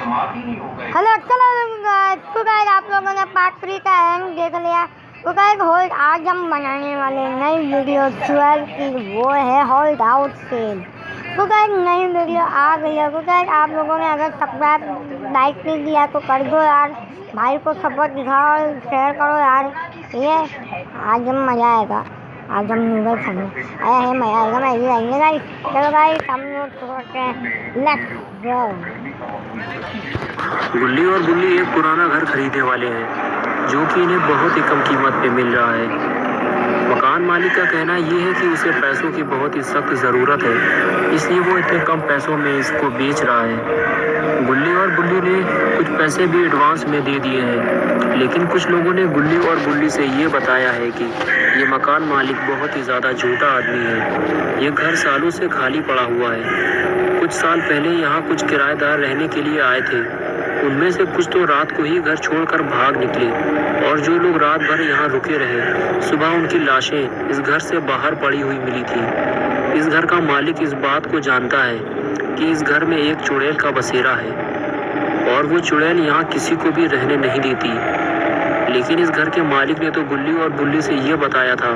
Hello तो guys आप लोगों ने पार्ट 3 का एंड देख लिया। तो गाइस होल्ड आज हम बनाने वाले नई वीडियो 12 की, वो है होल्ड आउट सेल। तो गाइस नई वीडियो आ गई है। तो गाइस आप लोगों ने अगर सब्सक्राइब लाइक नहीं किया तो कर दो यार, भाई को सपोर्ट दिखाओ और शेयर करो यार। ये आज हम मज़ा आएगा, आज हम नूडल्स खाएंगे, आया है मज़ा आएगा, मैं भी आएंगे गाइस। चलो गाइस हम लोग सोचते हैं, लेट्स गो। गुल्ली और बुल्ली एक पुराना घर खरीदने वाले हैं जो कि इन्हें बहुत ही कम कीमत पे मिल रहा है। मकान मालिक का कहना ये है कि उसे पैसों की बहुत ही सख्त ज़रूरत है, इसलिए वो इतने कम पैसों में इसको बेच रहा है। गुल्ली और बुल्ली ने कुछ पैसे भी एडवांस में दे दिए हैं, लेकिन कुछ लोगों ने गुल्ली और बुल्ली से ये बताया है कि ये मकान मालिक बहुत ही ज़्यादा झूठा आदमी है। ये घर सालों से खाली पड़ा हुआ है। कुछ साल पहले यहाँ कुछ किराएदार रहने के लिए आए थे। उनमें से कुछ तो रात को ही घर छोड़कर भाग निकले और जो लोग रात भर यहाँ रुके रहे, सुबह उनकी लाशें इस घर से बाहर पड़ी हुई मिली थी। इस घर का मालिक इस बात को जानता है कि इस घर में एक चुड़ैल का बसेरा है और वो चुड़ैल यहाँ किसी को भी रहने नहीं देती। लेकिन इस घर के मालिक ने तो गुल्ली और बुल्ली से ये बताया था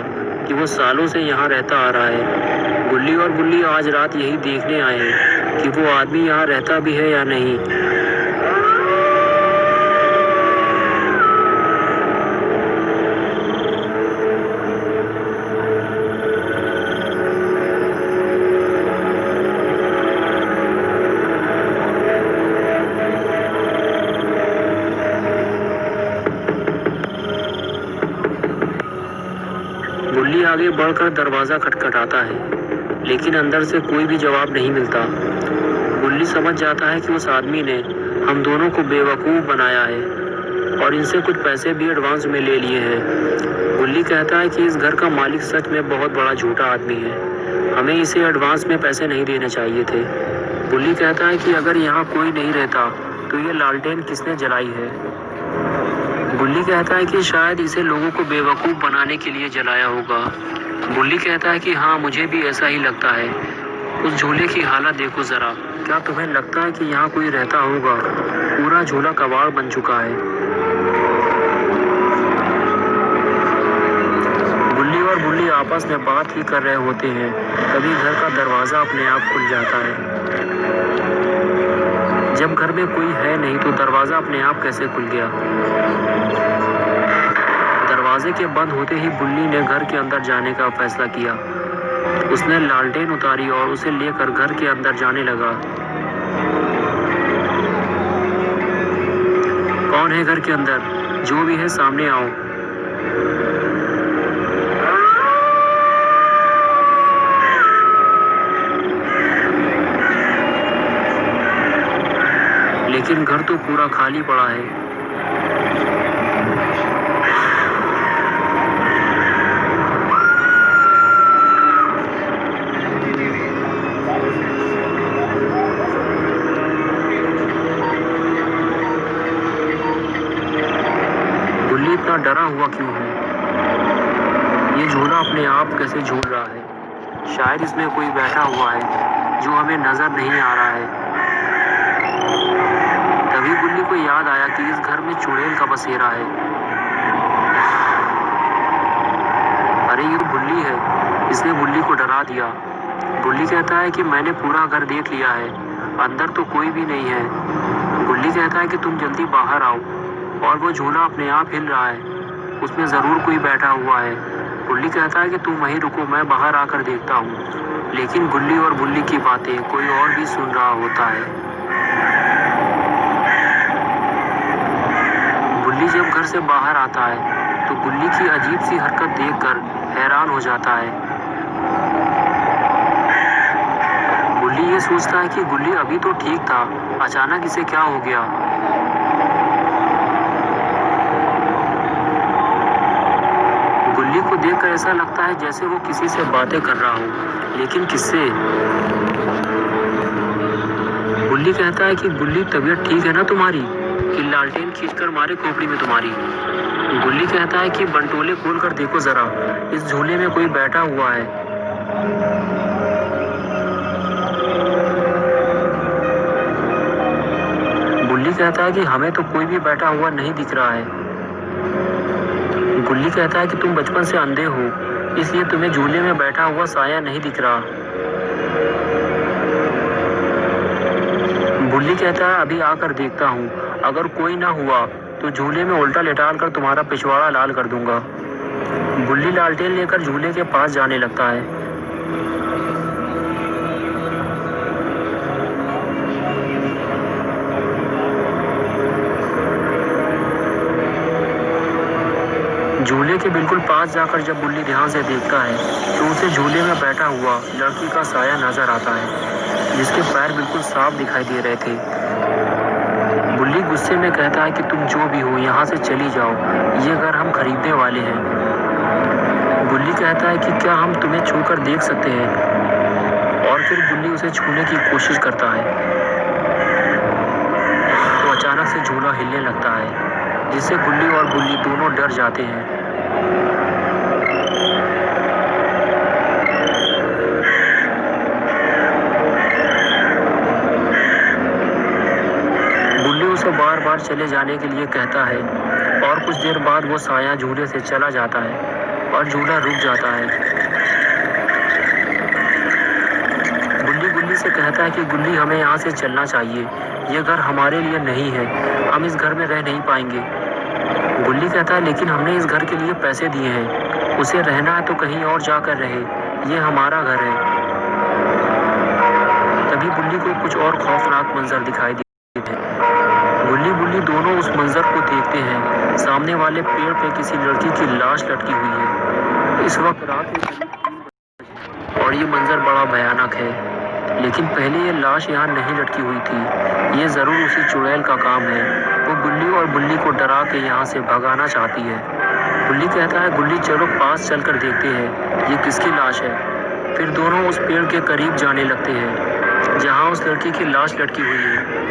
कि वो सालों से यहाँ रहता आ रहा है। गुल्ली और बुल्ली आज रात यही देखने आए हैं कि वो आदमी यहाँ रहता भी है या नहीं। गुल्ली आगे बढ़कर दरवाज़ा खटखटाता है, लेकिन अंदर से कोई भी जवाब नहीं मिलता। गुल्ली समझ जाता है कि उस आदमी ने हम दोनों को बेवकूफ़ बनाया है और इनसे कुछ पैसे भी एडवांस में ले लिए हैं। गुल्ली कहता है कि इस घर का मालिक सच में बहुत बड़ा झूठा आदमी है, हमें इसे एडवांस में पैसे नहीं देने चाहिए थे। गुल्ली कहता है कि अगर यहाँ कोई नहीं रहता तो ये लालटेन किसने जलाई है। गुल्ली कहता है कि शायद इसे लोगों को बेवकूफ़ बनाने के लिए जलाया होगा। गुल्ली कहता है कि हाँ, मुझे भी ऐसा ही लगता है। उस झूले की हालत देखो ज़रा, क्या तुम्हें लगता है कि यहाँ कोई रहता होगा? पूरा झूला कबाड़ बन चुका है। गुल्ली और बुल्ली आपस में बात ही कर रहे होते हैं, तभी घर का दरवाज़ा अपने आप खुल जाता है। जब घर में कोई है नहीं तो दरवाज़ा अपने आप कैसे खुल गया? दरवाजे के बंद होते ही बुल्ली ने घर के अंदर जाने का फैसला किया। उसने लालटेन उतारी और उसे लेकर घर के अंदर जाने लगा। कौन है घर के अंदर? जो भी है सामने आओ। लेकिन घर तो पूरा खाली पड़ा है। गुल्ली इतना डरा हुआ क्यों है? ये झूला अपने आप कैसे झूल रहा है? शायद इसमें कोई बैठा हुआ है जो हमें नजर नहीं आ रहा है। तभी गुल्ली को याद आया कि इस घर में चुड़ैल का बसेरा है। अरे ये बुल्ली है, इसने गुल्ली को डरा दिया। गुल्ली कहता है कि मैंने पूरा घर देख लिया है, अंदर तो कोई भी नहीं है। गुल्ली कहता है कि तुम जल्दी बाहर आओ, और वो झूला अपने आप हिल रहा है, उसमें ज़रूर कोई बैठा हुआ है। गुल्ली कहता है कि तुम वहीं रुको, मैं बाहर आकर देखता हूँ। लेकिन गुल्ली और बुल्ली की बातें कोई और भी सुन रहा होता है। गुल्ली जब घर से बाहर आता है तो गुल्ली की अजीब सी हरकत देखकर हैरान हो जाता है। गुल्ली ये सोचता है कि गुल्ली अभी तो ठीक था, अचानक इसे क्या हो गया। गुल्ली को देखकर ऐसा लगता है जैसे वो किसी से बातें कर रहा हो, लेकिन किससे? गुल्ली कहता है कि गुल्ली तबीयत ठीक है ना तुम्हारी, कि लालटेन खींचकर मारे खोपड़ी में तुम्हारी। गुल्ली कहता है कि बंटोले खोलकर देखो जरा, इस झूले में कोई बैठा हुआ है। कहता है कि हमें तो कोई भी बैठा हुआ नहीं दिख रहा है। गुल्ली कहता है कि तुम बचपन से अंधे हो, इसलिए तुम्हें झूले में बैठा हुआ साया नहीं दिख रहा। बुल्ली कहता है अभी आकर देखता हूँ, अगर कोई ना हुआ तो झूले में उल्टा लेटाल कर तुम्हारा पिछवाड़ा लाल कर दूंगा। बुल्ली लालटेन लेकर झूले के पास जाने लगता है। झूले के बिल्कुल पास जाकर जब बुल्ली ध्यान से देखता है तो उसे झूले में बैठा हुआ लड़की का साया नजर आता है, जिसके पैर बिल्कुल साफ दिखाई दे रहे थे। बुल्ली गुस्से में कहता है कि तुम जो भी हो यहाँ से चली जाओ, ये घर हम खरीदने वाले हैं। बुल्ली कहता है कि क्या हम तुम्हें छूकर देख सकते हैं, और फिर बुल्ली उसे छूने की कोशिश करता है तो अचानक से झूला हिलने लगता है, जिससे गुल्ली और बुल्ली दोनों डर जाते हैं। बुल्ली उसे बार बार चले जाने के लिए कहता है और कुछ देर बाद वो साया झूले से चला जाता है और झूला रुक जाता है। बुल्ली गुल्ली से कहता है कि गुल्ली हमें यहाँ से चलना चाहिए, ये घर हमारे लिए नहीं है, हम इस घर में रह नहीं पाएंगे। गुल्ली कहता है लेकिन हमने इस घर के लिए पैसे दिए हैं, उसे रहना है तो कहीं और जाकर रहे, ये हमारा घर है। तभी बुल्ली को कुछ और खौफनाक मंजर दिखाई देते हैं। गुल्ली बुल्ली दोनों उस मंजर को देखते हैं। सामने वाले पेड़ पे किसी लड़की की लाश लटकी हुई है। इस वक्त रात है और ये मंजर बड़ा भयानक है, लेकिन पहले ये लाश यहाँ नहीं लटकी हुई थी। ये जरूर उसी चुड़ैल का काम है। वो गुल्ली और बुल्ली को डरा के यहाँ से भगाना चाहती है। बुल्ली कहता है गुल्ली चलो पास चलकर देखते हैं ये किसकी लाश है। फिर दोनों उस पेड़ के करीब जाने लगते हैं जहाँ उस लड़की की लाश लटकी हुई है।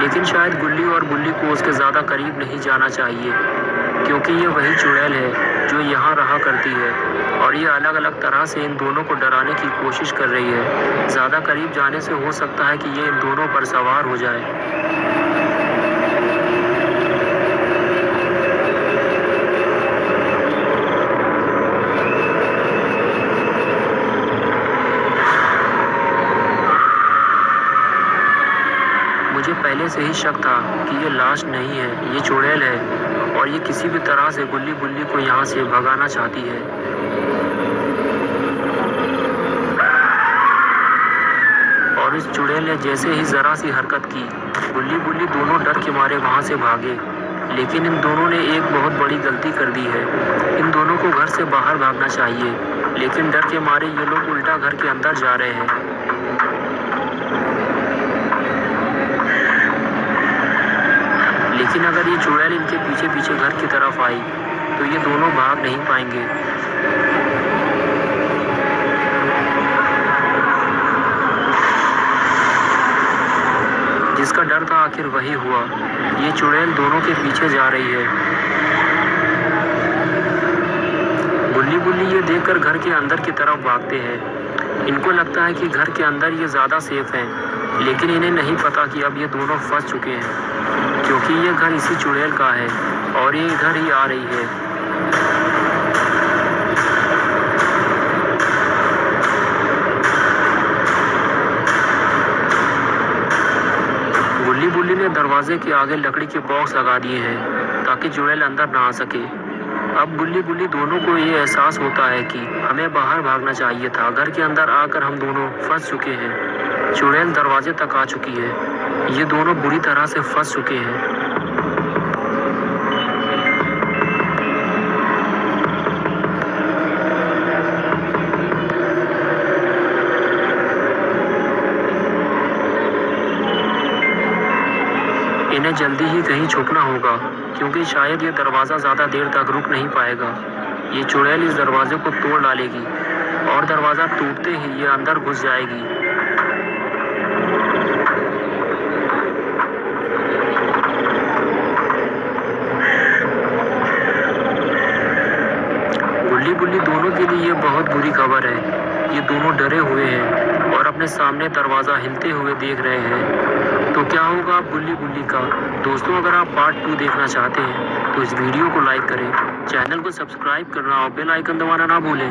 लेकिन शायद गुल्ली और बुल्ली को उसके ज्यादा करीब नहीं जाना चाहिए, क्योंकि ये वही चुड़ैल है जो यहाँ रहा करती है और ये अलग अलग तरह से इन दोनों को डराने की कोशिश कर रही है। ज़्यादा करीब जाने से हो सकता है कि ये इन दोनों पर सवार हो जाए। मुझे पहले से ही शक था कि ये लाश नहीं है, ये चुड़ैल है और ये किसी भी तरह से गुल्ली बुल्ली को यहाँ से भगाना चाहती है। और इस चुड़ैल ने जैसे ही जरा सी हरकत की, गुल्ली बुल्ली दोनों डर के मारे वहाँ से भागे। लेकिन इन दोनों ने एक बहुत बड़ी गलती कर दी है। इन दोनों को घर से बाहर भागना चाहिए, लेकिन डर के मारे ये लोग उल्टा घर के अंदर जा रहे हैं। लेकिन अगर ये चुड़ैल इनके पीछे पीछे घर की तरफ आई तो ये दोनों भाग नहीं पाएंगे। जिसका डर था आखिर वही हुआ। ये चुड़ैल दोनों के पीछे जा रही है। गुल्ली बुल्ली ये देखकर घर के अंदर की तरफ भागते हैं। इनको लगता है कि घर के अंदर ये ज़्यादा सेफ हैं, लेकिन इन्हें नहीं पता कि अब ये दोनों फंस चुके हैं, क्योंकि ये घर इसी चुड़ैल का है और ये इधर ही आ रही है। गुल्ली बुल्ली ने दरवाजे के आगे लकड़ी के बॉक्स लगा दिए हैं ताकि चुड़ैल अंदर ना आ सके। अब गुल्ली बुल्ली दोनों को ये एहसास होता है कि हमें बाहर भागना चाहिए था। घर के अंदर आकर हम दोनों फंस चुके हैं। चुड़ैल दरवाजे तक आ चुकी है। ये दोनों बुरी तरह से फंस चुके हैं। इन्हें जल्दी ही कहीं छुपना होगा, क्योंकि शायद ये दरवाज़ा ज़्यादा देर तक रुक नहीं पाएगा। ये चुड़ैल इस दरवाजे को तोड़ डालेगी और दरवाज़ा टूटते ही ये अंदर घुस जाएगी। गुल्ली बुल्ली दोनों के लिए ये बहुत बुरी खबर है। ये दोनों डरे हुए हैं और अपने सामने दरवाज़ा हिलते हुए देख रहे हैं। तो क्या होगा बुल्ली बुल्ली का? दोस्तों, अगर आप पार्ट 2 देखना चाहते हैं तो इस वीडियो को लाइक करें, चैनल को सब्सक्राइब करना और बेल आइकन दबाना ना भूलें।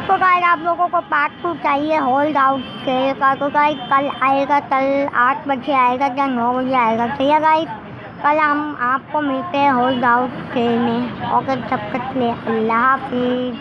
तो गाइस आप लोगों को पार्ट 2 चाहिए होल्ड आउट सेल का, तो गाइस कल आएगा, कल 8 बजे आएगा या 9 बजे आएगा। सही है गाइस, कल हम आपको मिलते हैं होल्ड आउट सेल में। ओके, तब तक के लिए अल्लाह हाफिज़।